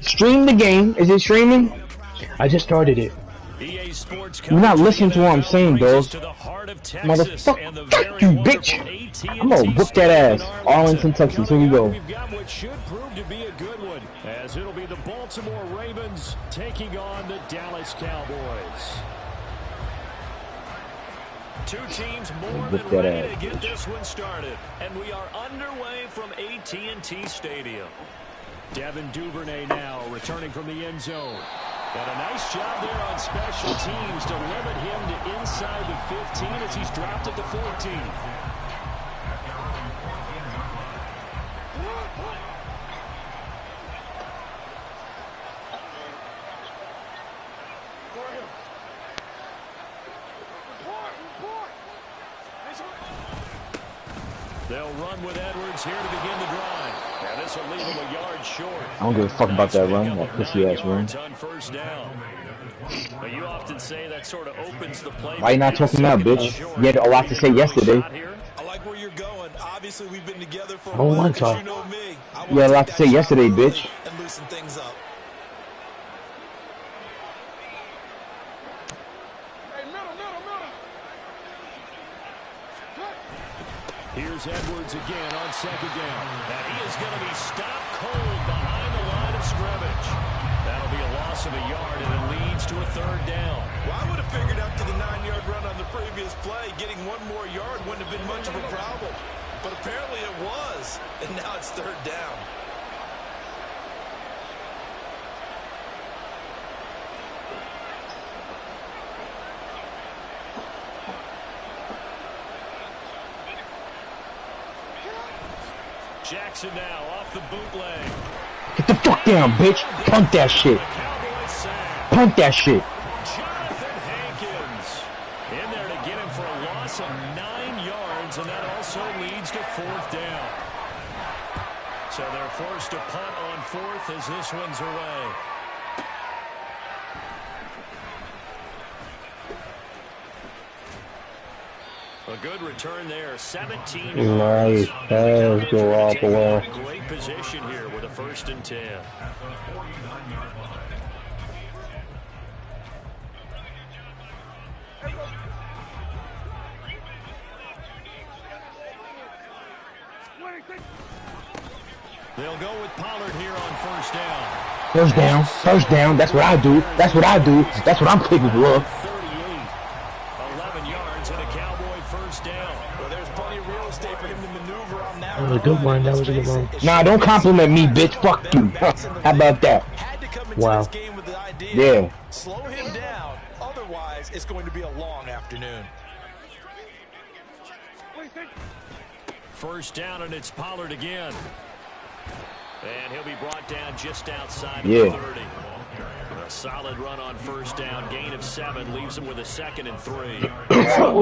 Stream the game. Is it streaming? I just started it. You're not listening to what I'm saying, Bills. Motherfucker, fuck you, bitch. I'm gonna whoop that ass. Arlington, Texas. Here we go. We've got what should prove to be a good one, as it'll be the Baltimore Ravens taking on the Dallas Cowboys. Two teams more than ready to get this one started, and we are underway from AT&T Stadium. Devin Duvernay now returning from the end zone. And a nice job there on special teams to limit him to inside the 15 as he's dropped at the 14. They'll run with Edwards here to begin the drive. And this will leave him a yard short. I don't give a fuck about that run, that pussy ass run. You often say that sort of opens the play. Why you not talking now, bitch? You had a lot to say yesterday. I like where you're going. Obviously, we've been together for a while. you know me. You had a lot to say yesterday, bitch. And loosen things up. Here's Edwards again on second down. And he is going to be stopped cold behind the line of scrimmage. That'll be a loss of a yard, and it leads to a third down. Well, I would have figured after the 9-yard run on the previous play, getting one more yard wouldn't have been much of a problem. But apparently it was, and now it's third down. Jackson now off the bootleg. Get the fuck down, bitch. Punt that shit. Punt that shit. Jonathan Hankins in there to get him for a loss of 9 yards, and that also leads to fourth down. So they're forced to punt on fourth as this one's away. A good return there, 17 yards. Let's go off the wall. Great position here with a 1st and 10. They'll go with Pollard here on first down. First down. First down. That's what I do. That's what I do. That's what I'm capable of. 11 yards and a Cowboy first down. Well, there's plenty of real estate for him to maneuver on that. That was a good one. That was a good one. Nah, don't compliment me, bitch. Fuck you. How about that? Wow. Yeah. Slow him down. Otherwise, it's going to be a long afternoon. First down, and it's Pollard again. And he'll be brought down just outside of the 30. A solid run on first down. Gain of 7 leaves him with a 2nd and 3.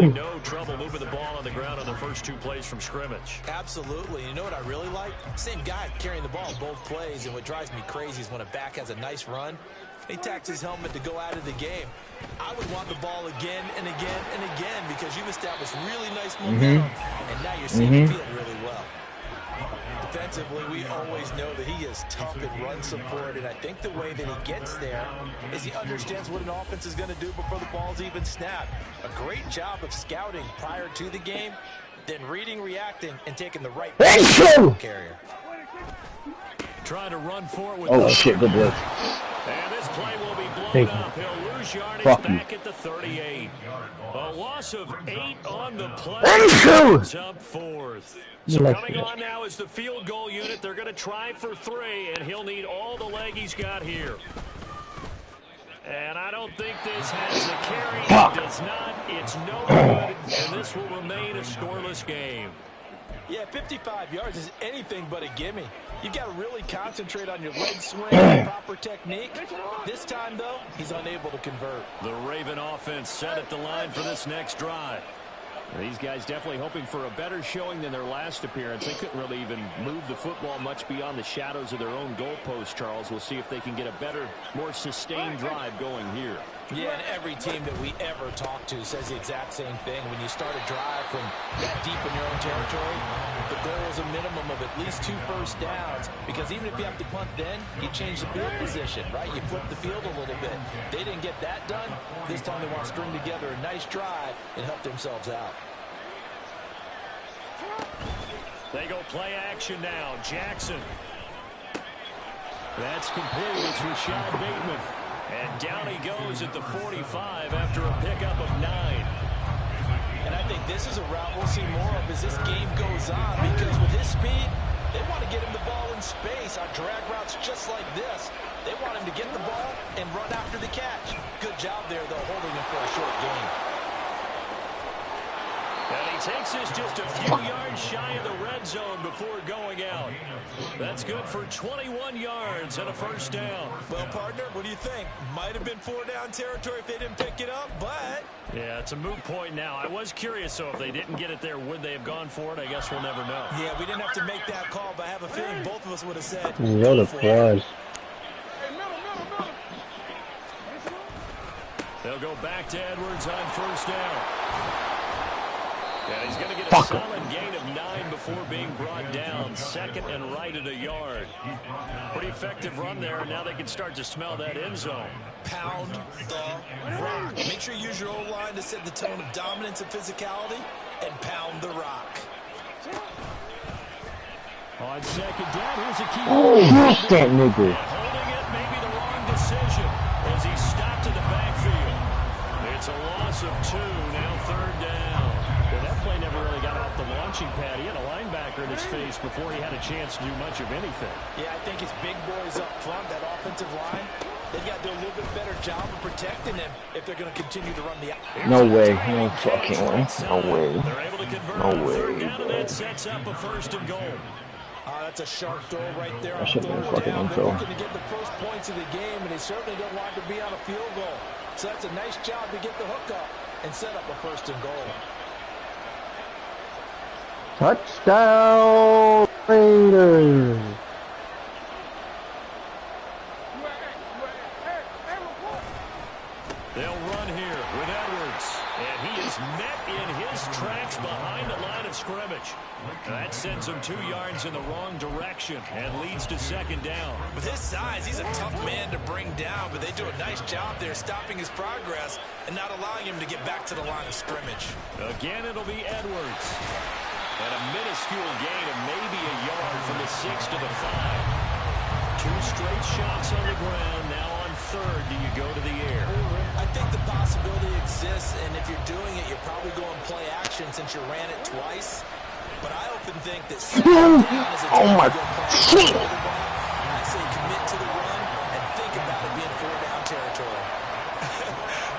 No trouble moving the ball on the ground on the first 2 plays from scrimmage. Absolutely. You know what I really like? Same guy carrying the ball both plays, and what drives me crazy is when a back has a nice run, he tacks his helmet to go out of the game. I would want the ball again and again and again because you've established really nice momentum, and now you're seeing the field really well. Defensively, we always know that he is tough in run support, and I think the way that he gets there is he understands what an offense is going to do before the ball's even snapped. A great job of scouting prior to the game, then reading, reacting, and taking the right carrier. Trying to run forward with oh shit, good blitz. And this play will be blown up. He'll lose yardage back at the 38. A loss of 8 on the play. Up fourth. So coming on now is the field goal unit. They're going to try for 3, and he'll need all the leg he's got here. And I don't think this has the carry. It does not. It's no good, and this will remain a scoreless game. Yeah, 55 yards is anything but a gimme. You've got to really concentrate on your leg swing and proper technique. This time, though, he's unable to convert. The Raven offense set at the line for this next drive. These guys definitely hoping for a better showing than their last appearance. They couldn't really even move the football much beyond the shadows of their own goalpost, Charles. We'll see if they can get a better, more sustained drive going here. Yeah, and every team that we ever talk to says the exact same thing. When you start a drive from that deep in your own territory, the goal is a minimum of at least 2 first downs, because even if you have to punt then, you change the field position, right? You flip the field a little bit. They didn't get that done. This time they want to string together a nice drive and help themselves out. They go play action now. Jackson. That's complete. It's Rashad Bateman. And down he goes at the 45 after a pickup of 9. And I think this is a route we'll see more of as this game goes on, because with his speed, they want to get him the ball in space on drag routes just like this. They want him to get the ball and run after the catch. Good job there, though, holding him for a short gain. And he takes this just a few yards shy of the red zone before going out. That's good for 21 yards and a first down. Well, partner, what do you think? Might have been 4-down territory if they didn't pick it up, but... Yeah, it's a moot point now. I was curious, so if they didn't get it there, would they have gone for it? I guess we'll never know. Yeah, we didn't have to make that call, but I have a feeling both of us would have said... What a play. They'll go back to Edwards on first down. And he's going to get a solid gain of 9 before being brought down. Second and right at a yard. Pretty effective run there. Now they can start to smell that end zone. Pound the rock. Make sure you use your O-line to set the tone of dominance and physicality, and pound the rock. On second down, here's a key. Oh, yes, that nigga. Holding it, maybe the wrong decision as he stopped in the backfield. It's a loss of 2, now third down. Well, that play never really got off the launching pad. He had a linebacker in his face before he had a chance to do much of anything. Yeah, I think his big boys up front, that offensive line, they've got to do a little bit better job of protecting him if they're going to continue to run the... No way. No fucking way. No way. They're able to convert No on way, third down, bro. and that sets up a first and goal. That's a sharp throw right there on That should third be fucking down. They're info. looking to get the first points of the game, and they certainly don't want to be on a field goal. So that's a nice job to get the hook up and set up a first and goal. Touchdown, Raiders. They'll run here with Edwards, and he is met in his tracks behind the line of scrimmage. That sends him 2 yards in the wrong direction and leads to second down. With his size, he's a tough man to bring down, but they do a nice job there stopping his progress and not allowing him to get back to the line of scrimmage. Again, it'll be Edwards. And a minuscule gain of maybe a yard from the 6 to the 5. 2 straight shots on the ground. Now on third, do you go to the air? I think the possibility exists, and if you're doing it, you're probably going play action since you ran it twice. But I often think that second down is a time to go play. I say commit to the run and think about it being 4-down territory.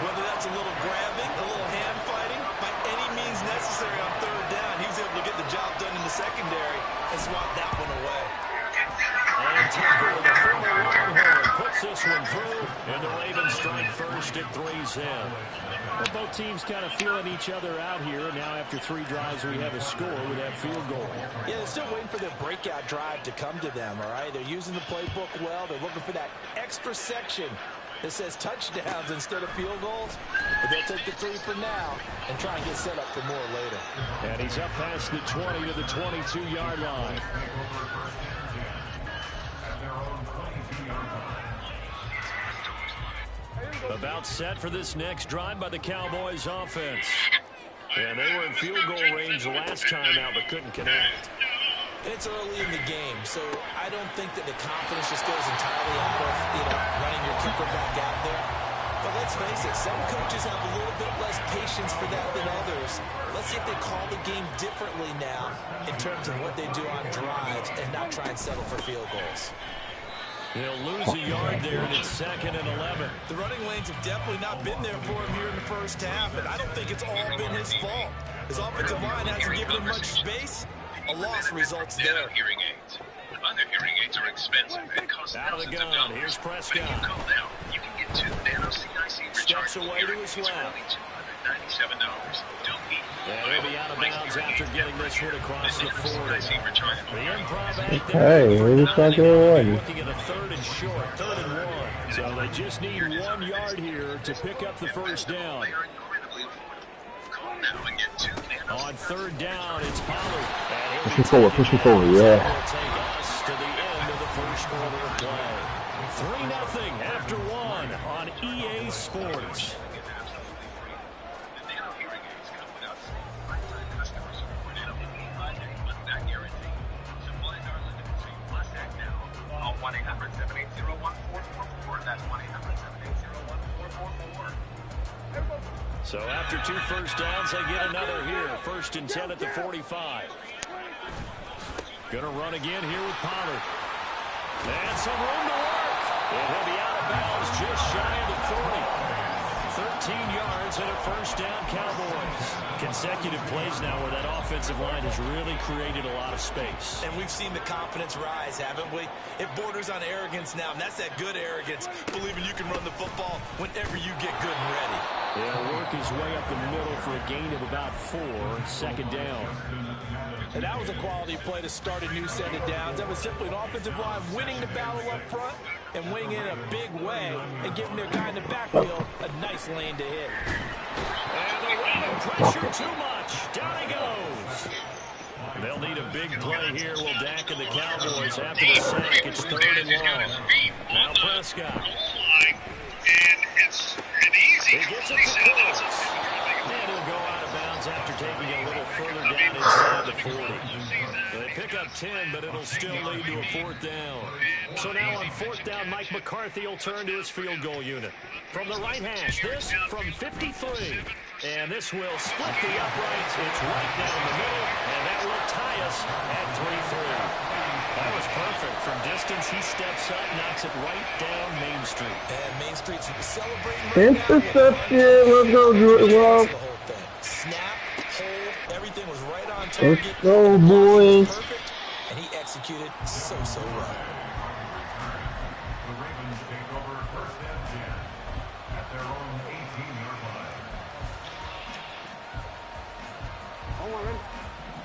Whether that's a little grabbing, a little hand fighting, by any means necessary on third down, he was able to get the job done in the secondary and swat that one away. And Tucker, the former Longhorn, puts this one through, and the Ravens strike first at 3-10. Well, both teams kind of feeling each other out here. Now, after 3 drives, we have a score with that field goal. Yeah, they're still waiting for their breakout drive to come to them, all right? They're using the playbook well. They're looking for that extra section that says touchdowns instead of field goals. But they'll take the 3 for now and try and get set up for more later. And he's up past the 20 to the 22-yard line. About set for this next drive by the Cowboys offense. And they were in field goal range last time out, but couldn't connect. It's early in the game, so I don't think that the confidence just goes entirely out of, running your kicker back out there. But let's face it, some coaches have a little bit less patience for that than others. Let's see if they call the game differently now in terms of what they do on drives and not try and settle for field goals. He'll lose a yard there, and it's 2nd and 11. The running lanes have definitely not been there for him here in the first half, and I don't think it's all been his fault. His offensive line hasn't given him much space. A loss results there. Nano hearing aids. Other hearing aids are expensive and cost thousands of dollars. Here's Prescott. But if you call now, you can get 2 Nano CIC rechargeable Steps away to hearing his aids for left. only $299. $97. Don't eat. And he'll be out of bounds after getting this one across the 40. The improv act there. Hey, we talking already. Looking at a 3rd and short, 3rd and 1. So they just need 1 yard here to pick up the first down. On 3rd down, it's Pollard. Push me forward, yeah. Will take us to the end of the first quarter of play. 3-0 after 1 on EA Sports. So after 2 first downs, they get another here. 1st and 10 at the 45. Going to run again here with Pollard. And some room to work. And he'll be out of bounds just shy of the 40. 13 yards and a first down, Cowboys. Consecutive plays now where that offensive line has really created a lot of space. And we've seen the confidence rise, haven't we? It borders on arrogance now, and that's that good arrogance, believing you can run the football whenever you get good and ready. They'll work his way up the middle for a gain of about 4, 2nd down. And that was a quality play to start a new set of downs. That was simply an offensive line winning the battle up front and winning in a big way and giving their guy in the backfield a nice lane to hit. And the running pressure too much. Down he goes. They'll need a big play here. Will Dak and the Cowboys after the sack. It's 3rd and long. Now Prescott. And it's an easy. He gets it to Coles. And he'll go out of bounds after taking it a little further down inside the 40. They pick up 10, but it'll still lead to a 4th down. So now on 4th down, Mike McCarthy will turn to his field goal unit. From the right hash, this from 53. And this will split the uprights. It's right down the middle, and that will tie us at 3-3. That was perfect. From distance, he steps up, knocks it right down Main Street. And Main Street's celebrating. Interception. Let's go, Drew. Snap, hold, everything was right on target. Let's go, boys. Perfect, and he executed so well.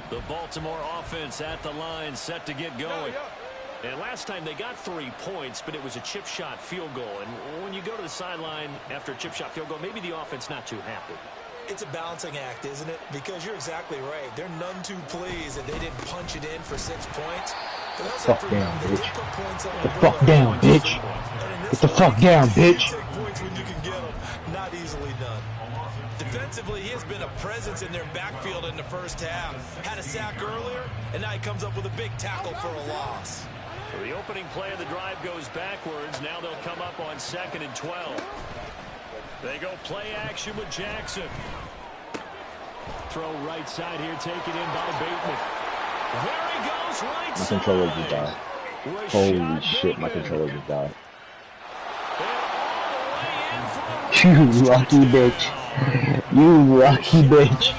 The Baltimore offense at the line, set to get going. And last time they got 3 points, but it was a chip shot field goal. And when you go to the sideline after a chip shot field goal, maybe the offense not too happy. It's a balancing act, isn't it? Because you're exactly right. They're none too pleased that they didn't punch it in for 6 points. Fuck down, bitch. Get the fuck down, bitch. Get the fuck down, bitch. Take points when you can get them. Not easily done. Defensively, he has been a presence in their backfield in the first half. Had a sack earlier, and now he comes up with a big tackle for a loss. So the opening play of the drive goes backwards. Now they'll come up on 2nd and 12. They go play action with Jackson. Throw right side here, taken in by Bateman. There he goes, right side. My controller just died. Holy shit, my controller just died. You lucky bitch. You lucky bitch.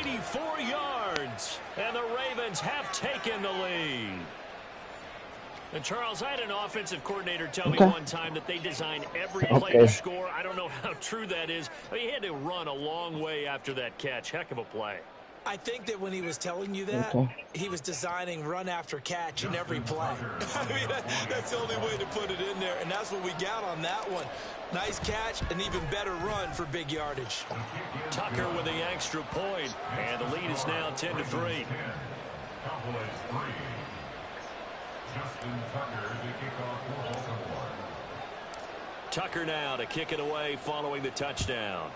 84 yards, and the Ravens have taken the lead. And Charles, I had an offensive coordinator tell me one time that they design every play to score. I don't know how true that is. But he had to run a long way after that catch. Heck of a play. I think that when he was telling you that, he was designing run after catch in every play. I mean, that's the only way to put it in there, and that's what we got on that one. Nice catch, an even better run for big yardage. Tucker with the extra point, and the lead is now 10-3. Tucker now to kick it away following the touchdown.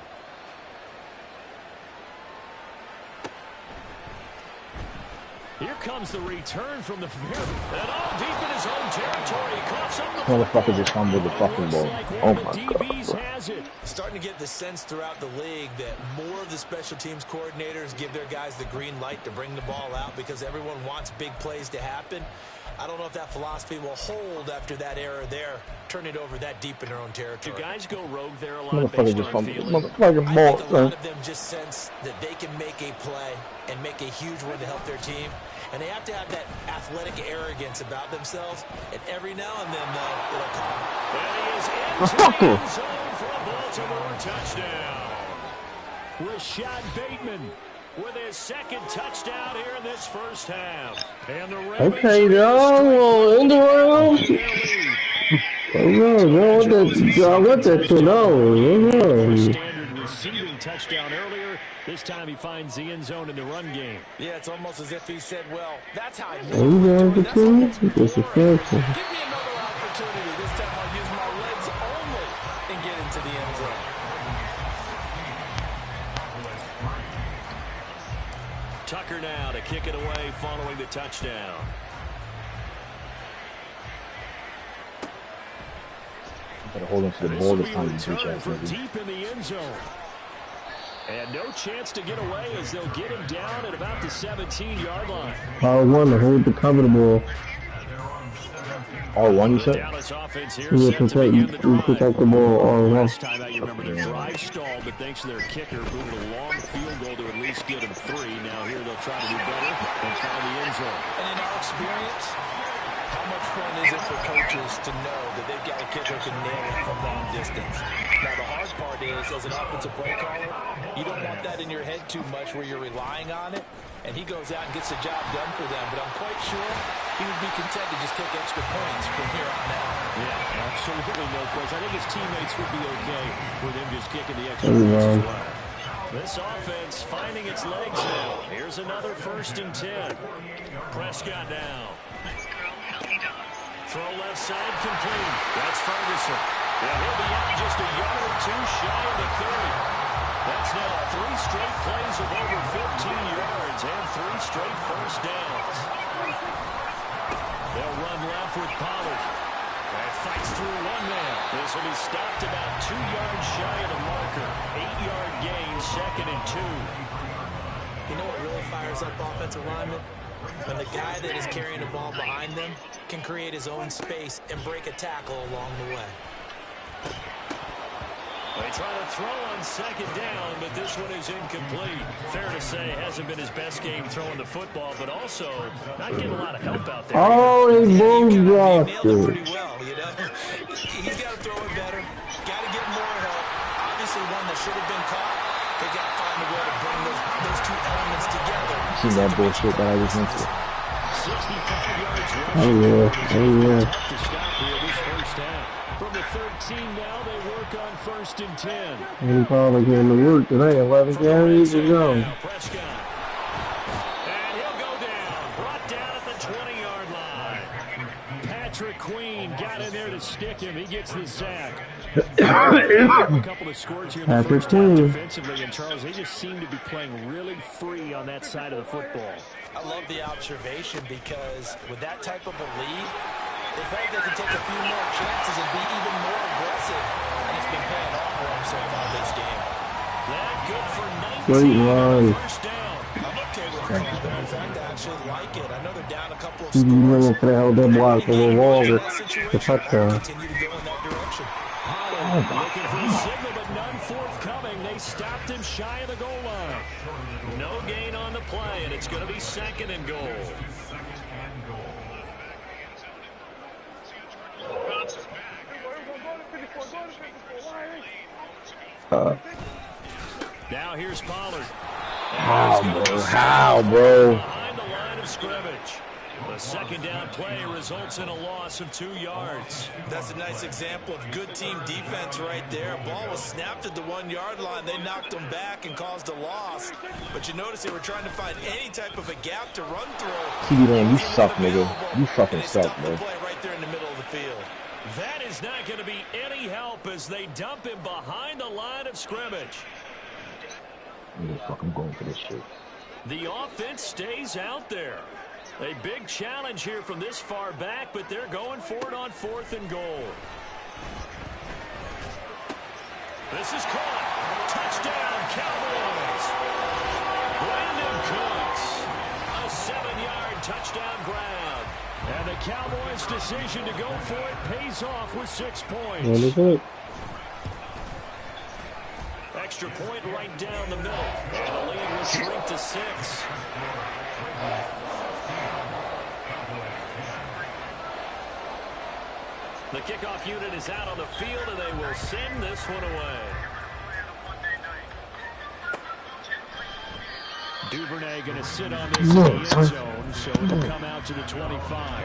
Here comes the return from the field. And all deep in his own territory. He coughs up the motherfucker just fumbled the fucking ball. Oh my God. Has it. Starting to get the sense throughout the league that more of the special teams coordinators give their guys the green light to bring the ball out because everyone wants big plays to happen. I don't know if that philosophy will hold after that error there. Turn it over that deep in their own territory. Do guys go rogue there a lot based on feeling? Motherfucking I think a lot of them just sense that they can make a play and make a huge one to help their team. And they have to have that athletic arrogance about themselves. And every now and then, though, it'll come. And he is into the end zone for a Baltimore touchdown. Rashad Bateman with his second touchdown here in this first half. And the okay, no, in the world. What the shit? No. Standard receiving touchdown earlier. This time he finds the end zone in the run game. Yeah, it's almost as if he said, well, that's how I Give me another opportunity. This time I'll use my legs only and get into the end zone. Tucker now to kick it away following the touchdown. Gotta hold him to the ball this time. Deep in the end zone. And no chance to get away as they'll get him down at about the 17-yard line. Power one to hold the cover the ball. R1, you said? You protect the ball R1. Last time out, you remember the drive stalled, but thanks to their kicker, moving a long field goal to at least get him 3. Now here they'll try to do better and find the end zone. And in our experience, how much fun is it for coaches to know that they've got a kicker who can nail it from long distance? Now, the hard part is, as an offensive play caller, you don't want that in your head too much where you're relying on it, and he goes out and gets the job done for them. But I'm quite sure he would be content to just take extra points from here on out. Yeah, absolutely no question. I think his teammates would be okay with him just kicking the extra points as well. This offense finding its legs now. Here's another 1st and 10. Prescott now. Throw left side complete. That's Ferguson. Yeah, he'll be out just a yard or 2 shy of the 30. That's now 3 straight plays of over 15 yards and 3 straight first downs. They'll run left with Pollard. And fights through one man. This will be stopped about 2 yards shy of the marker. 8-yard gain, 2nd and 2. You know what really fires up offensive linemen? When the guy that is carrying the ball behind them can create his own space and break a tackle along the way. They try to throw on 2nd down, but this one is incomplete. Fair to say, hasn't been his best game throwing the football, but also not getting a lot of help out there. Oh, he moved nailed it pretty well, you know. He's got to throw it better. Got to get more help. Obviously, one that should have been caught. They got to find a way to bring those 2 elements together. See that bullshit that I just went to. 65 yards Oh, yeah. to stop here this first half. From the 13 now, they work on 1st and 10. And probably getting to work tonight. 11 carries to go. Prescott. And he'll go down. Brought down at the 20-yard line. Patrick Queen got in there to stick him. He gets the sack. A couple of scores here in the first half defensively, and Charles, they just seem to be playing really free on that side of the football. I love the observation because with that type of a lead, they felt they could take a few more chances and be even more aggressive, and it's been paying off for them so far this game. That good for 19 first down. I'm okay with that. In fact, I actually like it. I know they're down a couple of You could have held that block a little longer. The touchdown. Continue to go in that direction. Looking for a signal, but none forthcoming. They stopped him shy of the goal line. No gain on the play, and it's going to be 2nd and goal. Now here's Pollard. How, bro? Behind the line of scrimmage. The 2nd down play results in a loss of 2 yards. That's a nice example of good team defense right there. Ball was snapped at the 1-yard line. They knocked them back and caused a loss. But you notice they were trying to find any type of a gap to run through. CD Lamb, you suck, nigga. You fucking suck, bro. Play right there in the middle of the field. That is not going to be any help as they dump him behind the line of scrimmage. I'm going for this shit. The offense stays out there. A big challenge here from this far back, but they're going for it on 4th and goal. This is caught. Touchdown, Cowboys. Brandon Cooks. A 7-yard touchdown grab. And the Cowboys' decision to go for it pays off with 6 points. Extra point right down the middle. And the lead will shrink to 6. The kickoff unit is out on the field, and they will send this one away. Duvernay going to sit on this in the end zone, so it'll come out to the 25.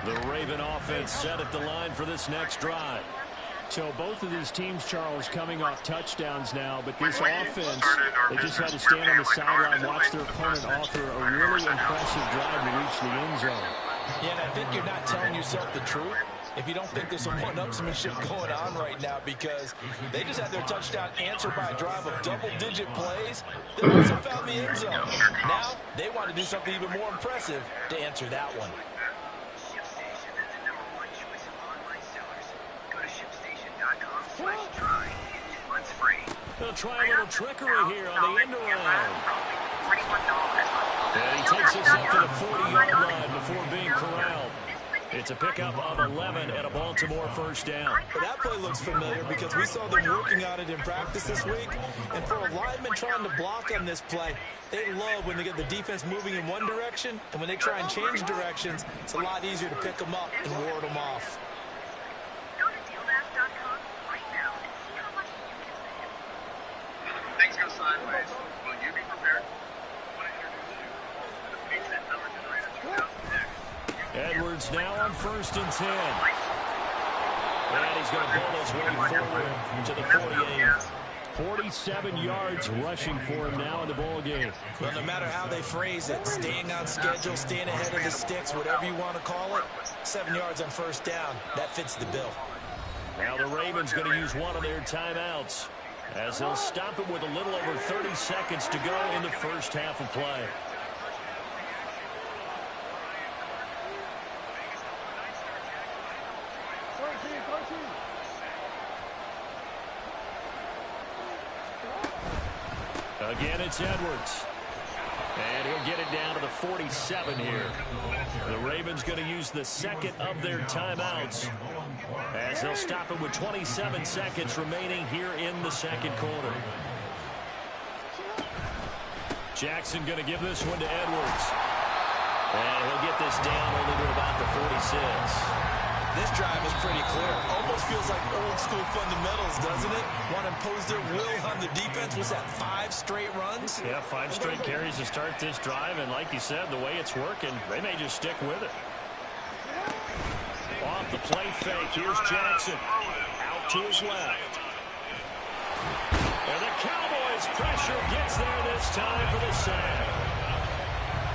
The Raven offense set at the line for this next drive. So both of these teams, Charles, coming off touchdowns now, but this offense, they just had to stand on the sideline, watch their opponent offer a really impressive drive to reach the end zone. Yeah, and I think you're not telling yourself the truth if you don't think there's some one-upsmanship going on right now, because they just had their touchdown answered by a drive of double-digit plays. They also found the end zone. Now they want to do something even more impressive to answer that one. They'll try a little trickery here on the end around. And he takes us up to the 40-yard line before being corralled. It's a pickup of 11 and a Baltimore first down. But that play looks familiar because we saw them working on it in practice this week. And for a lineman trying to block on this play, they love when they get the defense moving in one direction. And when they try and change directions, it's a lot easier to pick them up and ward them off. Things go sideways. Will you be prepared? Edwards now on 1st and 10. And he's going to pull his way forward to the 48. 47 yards rushing for him now in the ball game. Well, no matter how they phrase it, staying on schedule, staying ahead of the sticks, whatever you want to call it, 7 yards on 1st down, that fits the bill. Now the Ravens going to use one of their timeouts, as they'll stop it with a little over 30 seconds to go in the first half of play. Again, it's Edwards. And he'll get it down to the 47 here. The Ravens going to use the second of their timeouts, as they'll stop it with 27 seconds remaining here in the second quarter. Jackson going to give this one to Edwards. And he'll get this down only to about the 46. This drive is pretty clear. Almost feels like old school fundamentals, doesn't it? Want to impose their will on the defense. Was that 5 straight runs? Yeah, 5 straight carries to start this drive. And like you said, the way it's working, they may just stick with it. Off the play fake, here's Jackson. Out to his left. And the Cowboys pressure gets there this time for the sack.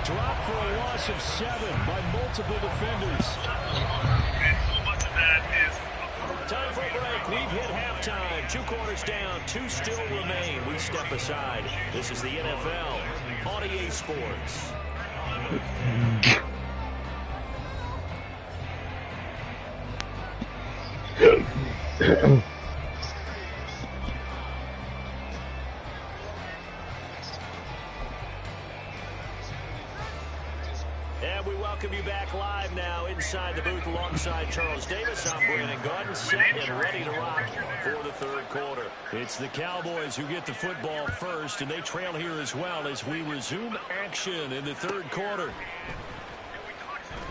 Drop for a loss of 7 by multiple defenders. Time for a break. We've hit halftime. 2 quarters down. 2 still remain. We step aside. This is the NFL on EA Sports. And we welcome you back live now inside the booth alongside Charles Davis. I'm Brandon Gordon, set and ready to rock for the third quarter. It's the Cowboys who get the football first, and they trail here as well as we resume action in the third quarter.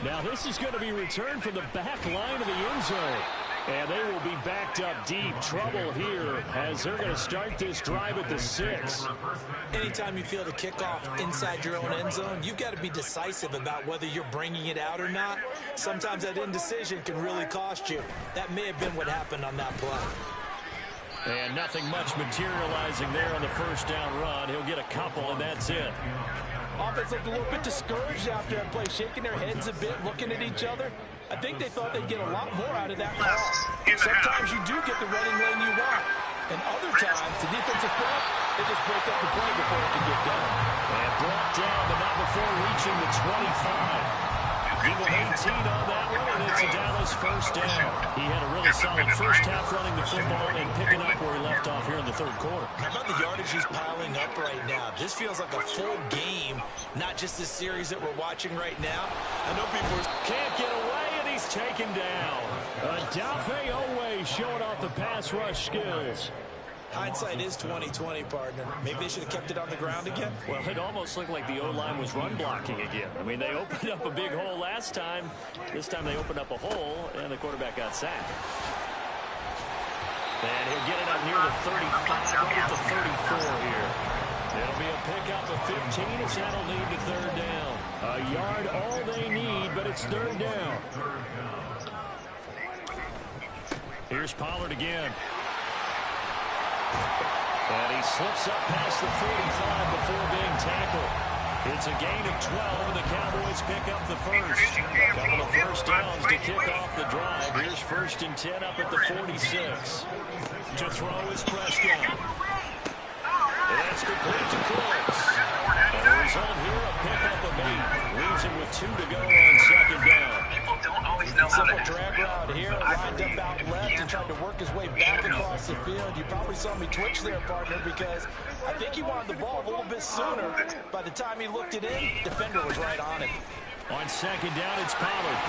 Now this is going to be returned from the back line of the end zone. And they will be backed up deep. Trouble here as they're going to start this drive at the 6. Anytime you feel the kickoff inside your own end zone, you've got to be decisive about whether you're bringing it out or not. Sometimes that indecision can really cost you. That may have been what happened on that play. And nothing much materializing there on the first down run. He'll get a couple, and that's it. Offense looked a little bit discouraged after that play, shaking their heads a bit, looking at each other. I think they thought they'd get a lot more out of that call. Sometimes you do get the running lane you want. And other times, the defensive front, they just break up the play before it can get going. And brought down, but not before reaching the 25. Give him 18 on that one, and it's a Dallas first down. He had a really solid first half running the football and picking up where he left off here in the third quarter. How about the yardage he's piling up right now? This feels like a full game, not just this series that we're watching right now. I know people can't get away, and he he's taken down. Dafe Owe showing off the pass rush skills. Hindsight is 20/20, partner. Maybe they should have kept it on the ground again. Well, it almost looked like the O-line was run blocking again. I mean, they opened up a big hole last time. This time they opened up a hole, and the quarterback got sacked. And he'll get it up near the 35, right at the 34 here. It'll be a pickup of 15 as that'll lead to third down. A yard all they need, but it's third down. Here's Pollard again. And he slips up past the 45 before being tackled. It's a gain of 12, and the Cowboys pick up the first. A couple of first downs to kick off the drive. Here's 1st and 10 up at the 46. To throw is Prescott. And that's complete to Cooks. And the result here, a pickup of 8. Leaves him with 2 to go on second down. People don't always know how to Simple drag route here, lined up out left and tried to work his way back across the field. You probably saw me twitch there, partner, because I think he wanted the ball a little bit sooner. By the time he looked it in, defender was right on him. On second down, it's Pollard.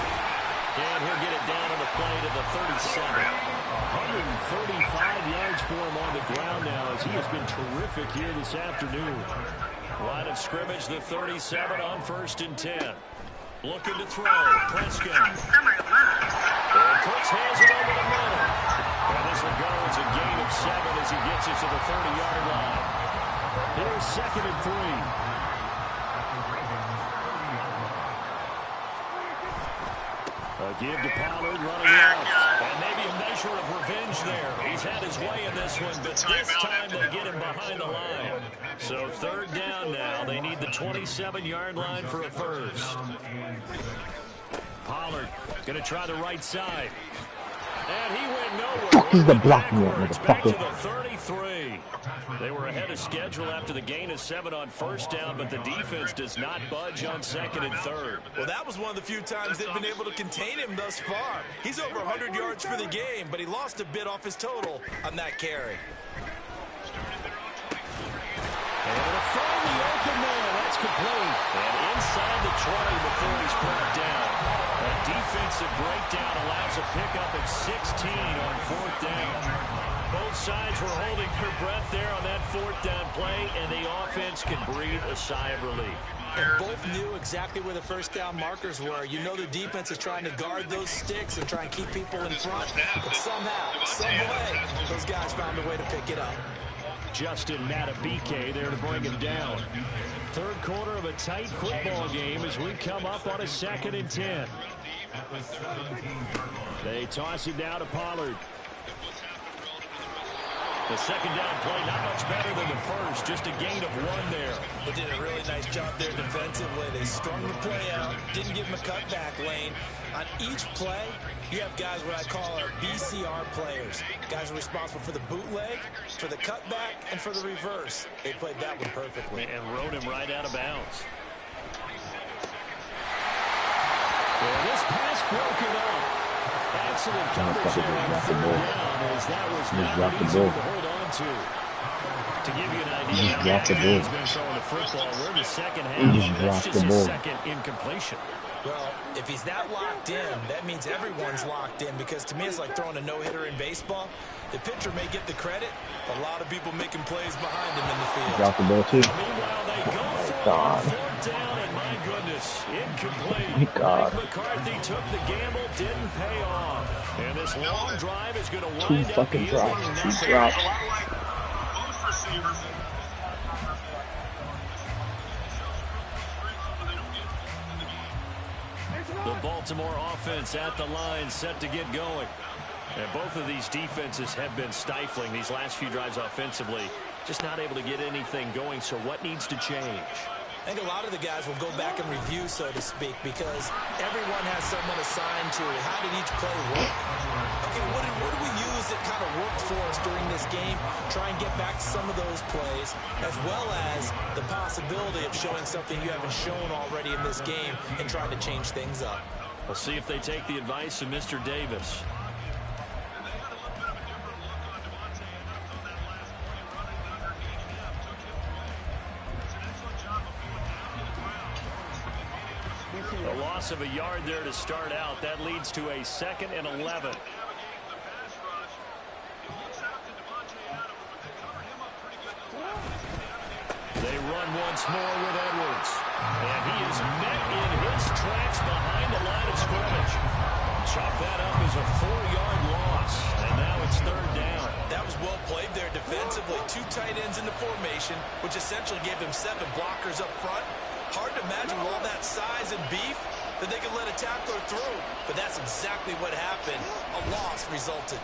And he'll get it down on the play to the 37. 135 yards for him on the ground now as he has been terrific here this afternoon. Line of scrimmage, the 37 on 1st and 10. Looking to throw. Prescott. And Cooks hands it over the middle. And this will go as a gain of 7 as he gets it to the 30-yard line. Here's 2nd and 3. A give to Pollard running left. And maybe a measure of revenge there. He's had his way in this one, but this time they get him behind the line. So third down now. They need the 27-yard line for a first. Pollard going to try the right side. And he went nowhere. Fuck is the blocking at, Back to motherfucker? the 33. They were ahead of schedule after the gain of 7 on first down, but the defense does not budge on 2nd and 3rd. Well, that was one of the few times they've been able to contain him thus far. He's over 100 yards for the game, but he lost a bit off his total on that carry. And to find the open man, that's complete. And inside the 20 before he's brought down. A defensive breakdown allows a pickup of 16 on 4th down. Both sides were holding their breath there on that 4th down play, and the offense can breathe a sigh of relief. And both knew exactly where the first down markers were. You know the defense is trying to guard those sticks and try and keep people in front. But somehow, some way, those guys found a way to pick it up. Justin Matabike there to bring him down. Third quarter of a tight football game as we come up on a 2nd and 10. They toss it down to Pollard. The second down play not much better than the first, just a gain of 1 there. They did a really nice job there defensively. They strung the play out, didn't give him a cutback lane. On each play, you have guys what I call our BCR players. Guys are responsible for the bootleg, for the cutback, and for the reverse. They played that one perfectly. And rode him right out of bounds. Well, this pass broken up. Excellent coverage there on 3rd down as that was not easy to hold on to. To give you an idea how he's been throwing the football, we're in the second half. That's just his 2nd incompletion. Well, if he's that locked in, that means everyone's locked in, because to me it's like throwing a no-hitter in baseball. The pitcher may get the credit, but a lot of people making plays behind him in the field. Drop the ball too. Meanwhile, they go for God. 4th down, and my goodness, incomplete. My God. Mike McCarthy took the gamble, didn't pay off. And this long drive is going to wind 2 up fucking yielding drops. 2 nothing. drops. The Baltimore offense at the line, set to get going. And both of these defenses have been stifling these last few drives offensively. Just not able to get anything going, so what needs to change? I think a lot of the guys will go back and review, so to speak, because everyone has someone assigned to how did each play work. Okay, what do we use that kind of worked for us during this game? Try and get back to some of those plays, as well as the possibility of showing something you haven't shown already in this game and trying to change things up. We'll see if they take the advice of Mr. Davis. A loss of a yard there to start out. That leads to a 2nd and 11. They run once more with Edwards. And he is met in his tracks behind the line of scrimmage. Chop that up as a 4-yard loss. And now it's 3rd down. That was well played there defensively. 2 tight ends in the formation, which essentially gave them 7 blockers up front. Hard to imagine with all that size and beef that they could let a tackler through. But that's exactly what happened. A loss resulted.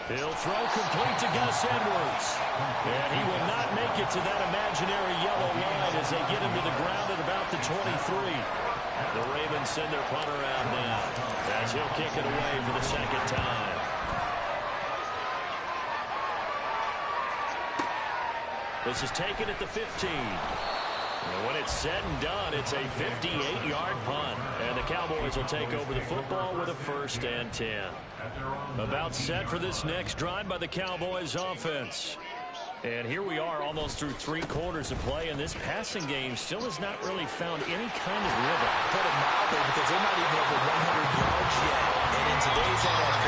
He'll throw complete to Gus Edwards. And he will not make it to that imaginary yellow line as they get him to the ground at about the 23. The Ravens send their punter out now as he'll kick it away for the 2nd time. This is taken at the 15. And when it's said and done, it's a 58-yard punt. And the Cowboys will take over the football with a 1st and 10. About set for this next drive by the Cowboys offense. And here we are almost through 3 quarters of play, and this passing game still has not really found any kind of rhythm. Put it mildly, because they're not even over 100 yards yet. And in today's NFL,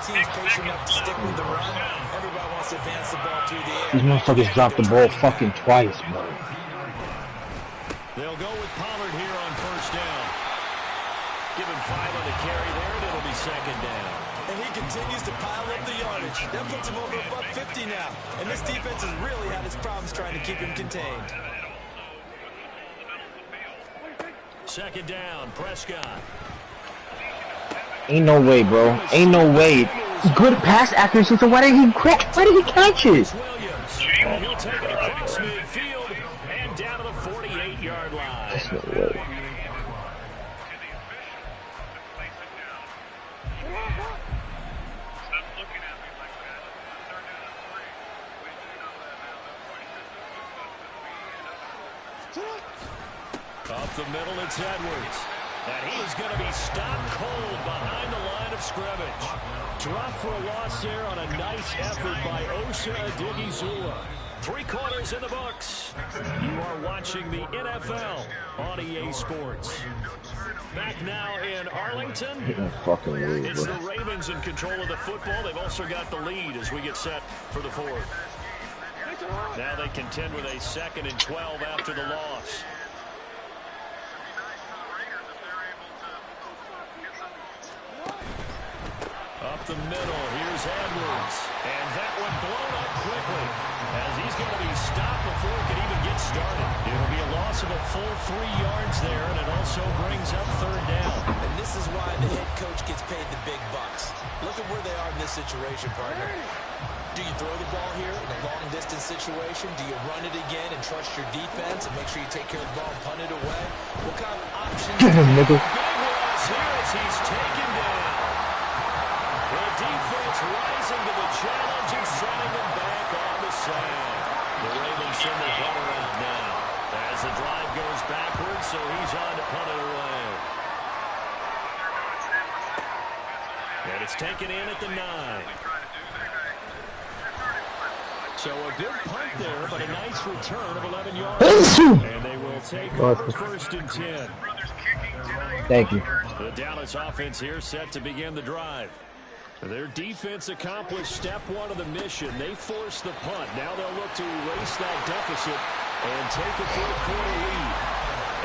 teams patient enough to stick with the run. Everybody wants to advance the ball through the air. These motherfuckers dropped the ball fucking twice, bro. They'll go with Pollard here on 1st down. Give him 5 on the carry there, and it'll be 2nd down. And he continues to pile up the yardage. That puts him over above 50 now. And this defense has really had its problems trying to keep him contained. 2nd down, Prescott. Ain't no way, bro. Ain't no way. Good pass accuracy, so why did he catch it? Williams. And he'll take it across midfield and down to the 48-yard line. That's no way. Up the middle, it's Edwards. And he is going to be stopped cold behind the line of scrimmage. Dropped for a loss there on a nice effort by Osa Odigizula. 3 quarters in the books. You are watching the NFL on EA Sports. Back now in Arlington. It's the Ravens in control of the football. They've also got the lead as we get set for the 4th. Now they contend with a 2nd and 12 after the loss. Up the middle, here's Edwards. And that one blown up quickly as he's going to be stopped before he can even get started. It'll be a loss of a full 3 yards there, and it also brings up 3rd down. And this is why the head coach gets paid the big bucks. Look at where they are in this situation, partner. Do you throw the ball here in a long-distance situation? Do you run it again and trust your defense and make sure you take care of the ball and punt it away? What kind of options? Get him, nigga. Big loss here as he's taken down. The defense rising to the challenge and sending them back on the sand. The Ravens send their punter out now as the drive goes backwards, so he's on to punt it away. And it's taken in at the 9. So a good punt there, but a nice return of 11 yards. And they will take over 1st and 10. Thank you. The Dallas offense here set to begin the drive. Their defense accomplished step 1 of the mission. They forced the punt. Now they'll look to erase that deficit and take a 4th quarter lead.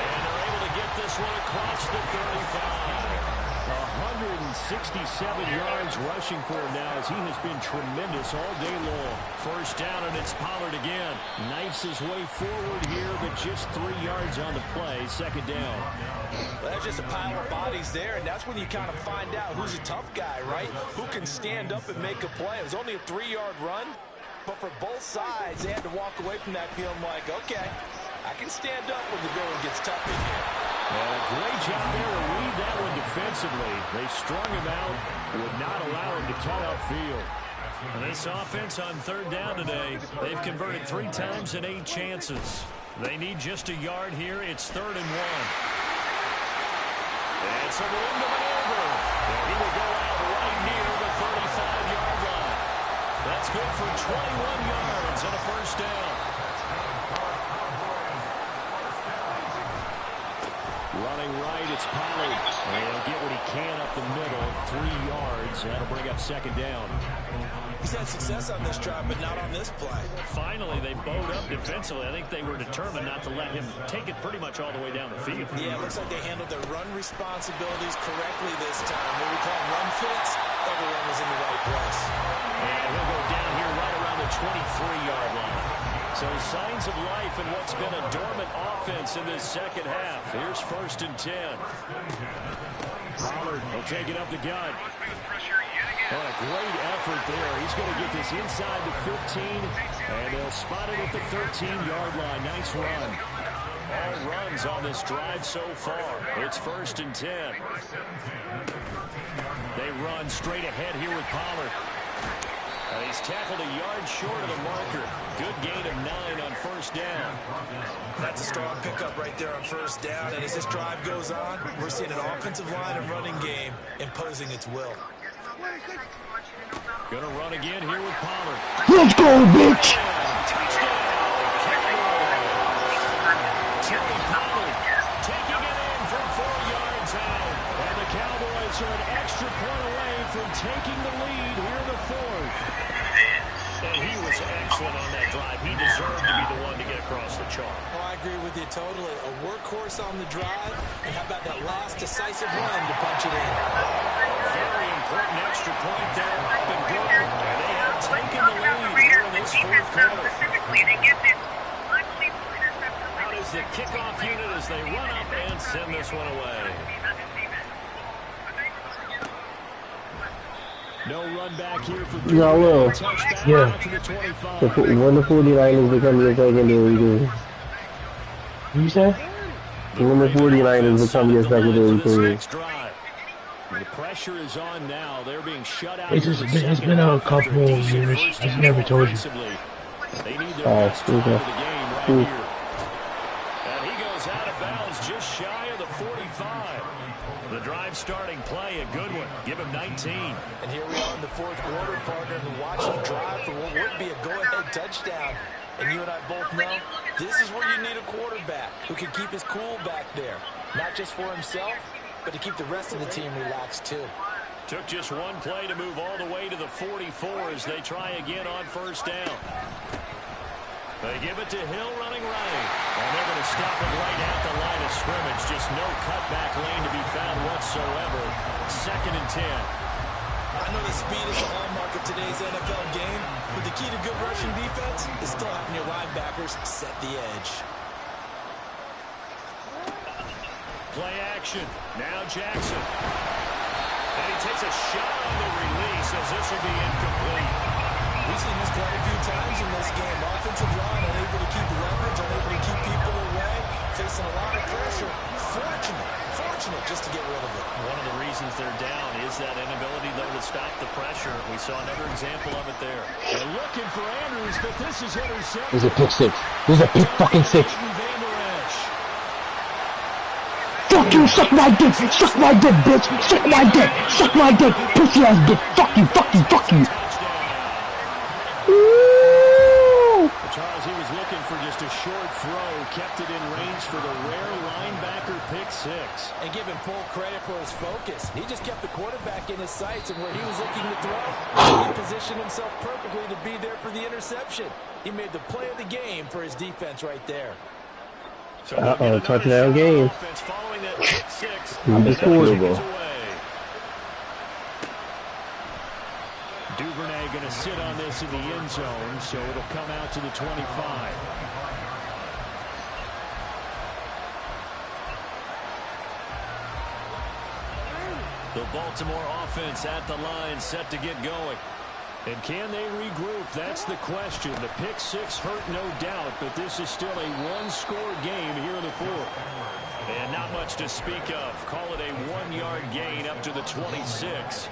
And they're able to get this one across the 35. 167 yards rushing for him now as he has been tremendous all day long. 1st down, and it's Pollard again. Knifes his way forward here, but just 3 yards on the play. 2nd down. Well, that's just a pile of bodies there, and that's when you kind of find out who's a tough guy, right? Who can stand up and make a play. It was only a 3-yard run, but for both sides, they had to walk away from that feeling like, okay, I can stand up when the going gets tough in here. Great job there to read that one defensively. They strung him out, would not allow him to cut upfield. And this offense on 3rd down today, they've converted 3 times in 8 chances. They need just a yard here. It's 3rd and 1. And some room to maneuver. And he will go out right near the 35-yard line. That's good for 21 yards and a first down. Running right, it's Pollard. And he'll get what he can up the middle, 3 yards. That'll bring up second down. He's had success on this drive, but not on this play. Finally, they bowed up defensively. I think they were determined not to let him take it pretty much all the way down the field. Yeah, it looks like they handled their run responsibilities correctly this time. What we call run fits, everyone was in the right place. And he'll go down here right around the 23-yard line. So signs of life in what's been a dormant offense in this second half. Here's 1st and 10. Pollard will take it up the gut. Oh, a great effort there. He's going to get this inside the 15, and they'll spot it at the 13-yard line. Nice run. All runs on this drive so far. It's 1st and 10. They run straight ahead here with Pollard. He's tackled a yard short of the marker. Good gain of 9 on 1st down. That's a strong pickup right there on 1st down. And as this drive goes on, we're seeing an offensive line and running game imposing its will. Gonna run again here with Pollard. Let's go, bitch! Touchdown! Terry Pollard taking it in from 4 yards out. And the Cowboys are an extra point away from taking the lead here in the 4th. And he was excellent on that drive. He deserved to be the one to get across the chalk. Oh, I agree with you totally. A workhorse on the drive. And how about that last decisive run to punch it in? Very important extra point there. Up and good. They have taken the lead here in this 4th quarter. Out is the kickoff unit as they run up and send this one away. No run back here for Yeah, I will. Yeah. When the 49ers become your secondary team. You said? When the 49ers become your secondary team. The pressure is on now. They're being shut out. It's been a couple of years. I never told you. They need their best time of the game right here. And he goes out of bounds just shy of the 45. The drive starting play, a good one. Give him 19. And here we are in the 4th quarter, partner, and watch him drive for what would be a go-ahead touchdown. And you and I both know this is where you need a quarterback who can keep his cool back there. Not just for himself, but to keep the rest of the team relaxed too. Took just one play to move all the way to the 44 as they try again on 1st down. They give it to Hill running right. And they're going to stop it right at the line of scrimmage. Just no cutback lane to be found whatsoever. 2nd and 10. I know the speed is the hallmark of today's NFL game, but the key to good rushing defense is still having your linebackers set the edge. Play action. Now Jackson. And he takes a shot on the release as this will be incomplete. We've seen this quite a few times in this game. Offensive line unable to keep leverage, unable to keep people away, facing a lot of pressure. Fortunate just to get rid of it. One of the reasons they're down is that inability, though, to stop the pressure. We saw another example of it there. They're looking for Andrews, but this is intercepted. There's a pick 6. There's a pick fucking 6. Fuck you, suck my dick, bitch. Suck my dick, pussy ass bitch. Fuck you. Charles, he was looking for just a short throw, kept it in range for the rare linebacker pick 6. And give him full credit for his focus. He just kept the quarterback in his sights and where he was looking to throw. He positioned himself perfectly to be there for the interception. He made the play of the game for his defense right there. Touchdown game. Duvernay going to sit on this in the end zone, so it'll come out to the 25. The Baltimore offense at the line, set to get going. And can they regroup? That's the question. The pick 6 hurt, no doubt, but this is still a one-score game here in the 4th. And not much to speak of. Call it a 1-yard gain up to the 26.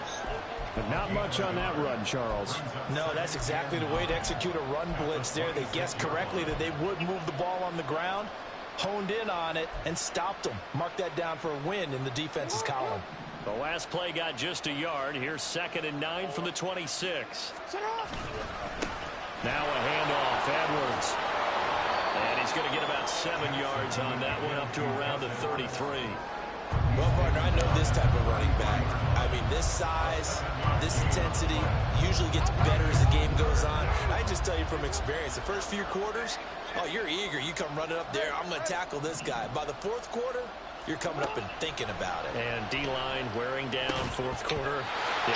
But not much on that run, Charles. No, that's exactly the way to execute a run blitz there. They guessed correctly that they would move the ball on the ground, honed in on it, and stopped them. Mark that down for a win in the defense's column. The last play got just a yard. Here's 2nd and 9 from the 26. Now a handoff, Edwards. And he's going to get about 7 yards on that one, up to around the 33. Well, partner, I know this type of running back. I mean, this size, this intensity usually gets better as the game goes on. I just tell you from experience, the first few quarters, oh, you're eager. You come running up there, I'm going to tackle this guy. By the 4th quarter, you're coming up and thinking about it. And D-line wearing down 4th quarter.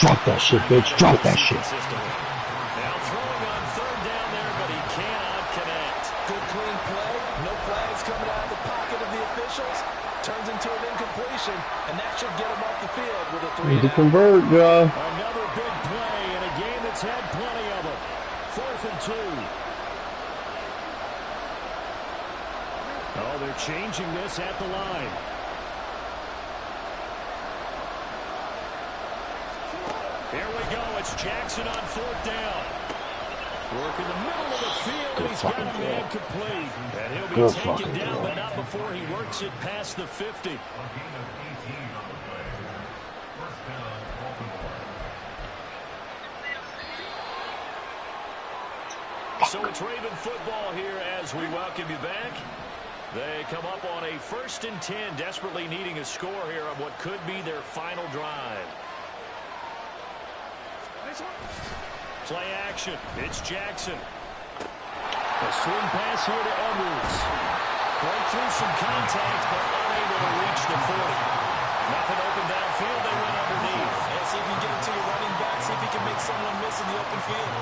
Drop that shit, bitch. Drop that shit. Now throwing on 3rd down there, but he cannot connect. Good clean play. No flags coming out of the pocket of the officials. Turns into an incompletion, and that should get him off the field with a 3 Need to convert, y'all. Another big play in a game that's had plenty of them. 4th and 2. Oh, they're changing this at the line. Here we go. It's Jackson on 4th down. Work in the middle of the field, and he's got a man complete. And he'll be taken down, but not before he works it past the 50. So it's Raven football here as we welcome you back. They come up on a 1st and 10, desperately needing a score here on what could be their final drive. Play action. It's Jackson. A swing pass here to Edwards. Broke through some contact, but unable to reach the 40. Nothing open downfield. They went underneath. Yeah, see if you can get it to your running back. See if you can make someone miss in the open field.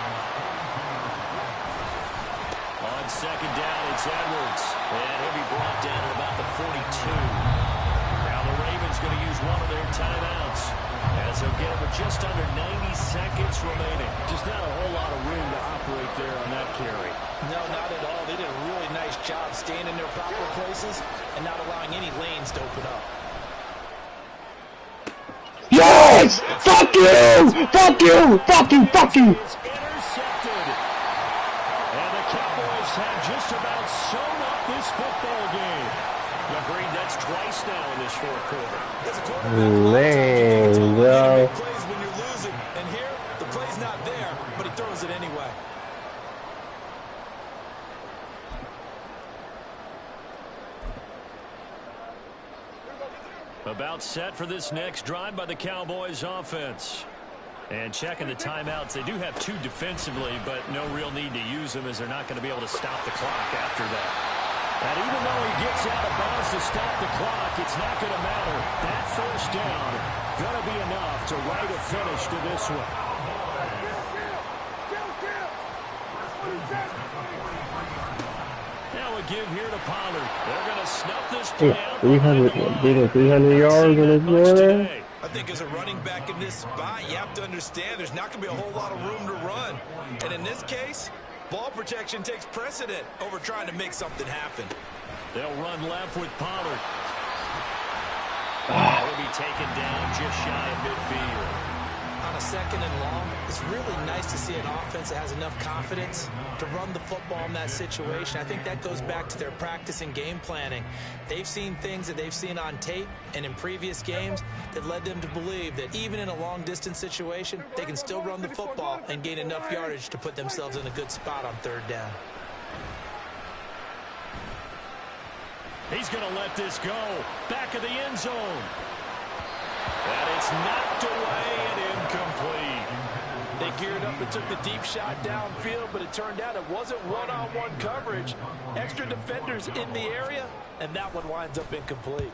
On 2nd down, it's Edwards. And he'll be brought down at about the 42. Now the Ravens going to use one of their timeouts, as they'll get it with just under 90 seconds remaining. Just not a whole lot of room to operate there on that carry. No, not at all. They did a really nice job staying in their proper places and not allowing any lanes to open up. Yes! Fuck you! Fuck you! Fuck you! Fuck you! It's intercepted. And the Cowboys have just about sewn up this football game. Agreed, that's twice now in this 4th quarter. There you go. Plays when you're losing, and here the play's not there, but he throws it anyway. About set for this next drive by the Cowboys offense. And checking the timeouts, they do have 2 defensively, but no real need to use them as they're not going to be able to stop the clock after that. And even though he gets out of bounds to stop the clock, it's not going to matter. That 1st down going to be enough to write a finish to this one. Now a give here to Pollard. They're going to snuff this play out. 300 yards in this one. I think as a running back in this spot, you have to understand there's not going to be a whole lot of room to run. And in this case, ball protection takes precedent over trying to make something happen. They'll run left with Pollard. He'll be taken down just shy of midfield. On a 2nd and long, it's really nice to see an offense that has enough confidence to run the football in that situation. I think that goes back to their practice and game planning. They've seen things that they've seen on tape and in previous games that led them to believe that even in a long-distance situation, they can still run the football and gain enough yardage to put themselves in a good spot on 3rd down. He's going to let this go. Back of the end zone. And it's knocked away and incomplete. They geared up and took the deep shot downfield, but it turned out it wasn't one-on-one coverage. Extra defenders in the area, and that one winds up incomplete.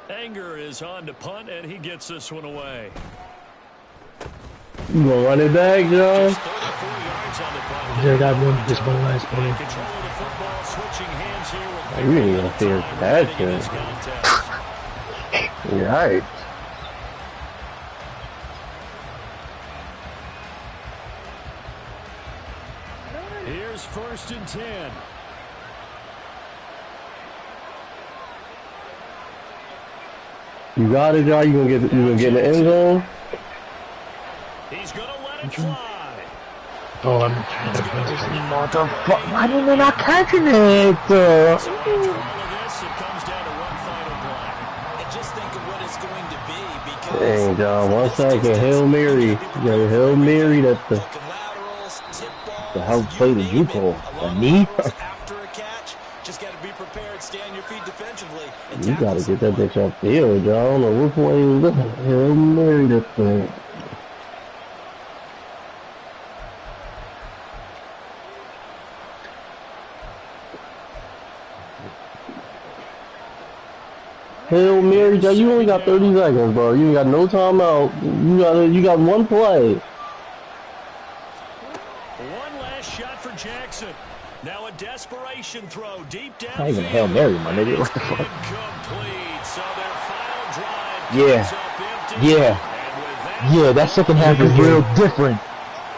Anger is on to punt, and he gets this one away. You gonna run it back, John? Just 34 yards on the punt. There, that one, just one last play. Control of the football, switching hands here with You ain't gonna figure that shit. You're right. Here's 1st and 10. You got it, John. You gonna get in the end zone? He's gonna let it fly. Oh, I'm trying to Motherfucker! Why didn't they not catching it? So after all of this, it comes down to one final play. And just think of what it's going to be, because Dang, John, 1 second. Hail Mary. You got a Hail Mary that the hell play the juke hole? A knee? You gotta get that bitch up field, John. I don't know which way is that. Hail Mary that thing. Hail Mary, John, you only got 30 seconds, bro. You ain't got no timeout. You got one play. One last shot for Jackson. Now a desperation throw deep down. Not even Hail Mary, my nigga. What the fuck? So their final drive Yeah, that second half was real different.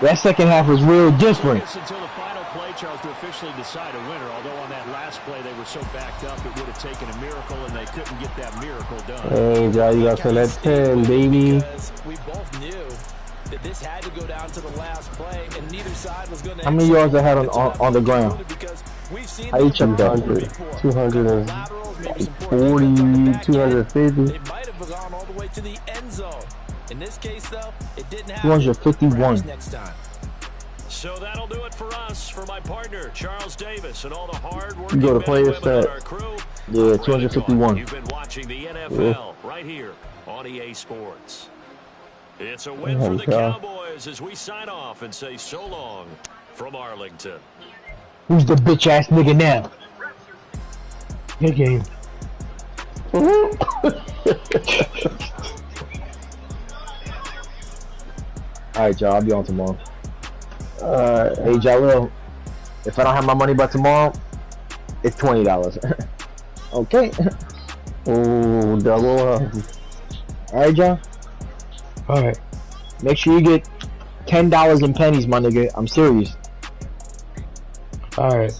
That second half was real different. Until the final play, Charles, to officially decide a winner. Although on that last play they were so backed up, it would have taken a miracle, and they couldn't get that miracle done. Hey, John, you got to that 10, baby. We both knew that this had to go down to the last play, and neither side was going to. How many yards they had on the ground? How you check 100? 240, 250. They might have gone all the way to the end zone. In this case, though, it didn't happen. 251. Next time. So that'll do it for us. For my partner, Charles Davis, and all the hard work You go to men player and women on stat. our crew. Yeah, 251. You've been watching the NFL right here on EA Sports. It's a win for the Cowboys as we sign off and say so long from Arlington. Who's the bitch ass nigga now? Good game. Alright, y'all. I'll be on tomorrow. Hey, Jalil. If I don't have my money by tomorrow, it's $20. Okay. Ooh, double up. Alright, John. Alright. Make sure you get $10 in pennies, my nigga. I'm serious. Alright.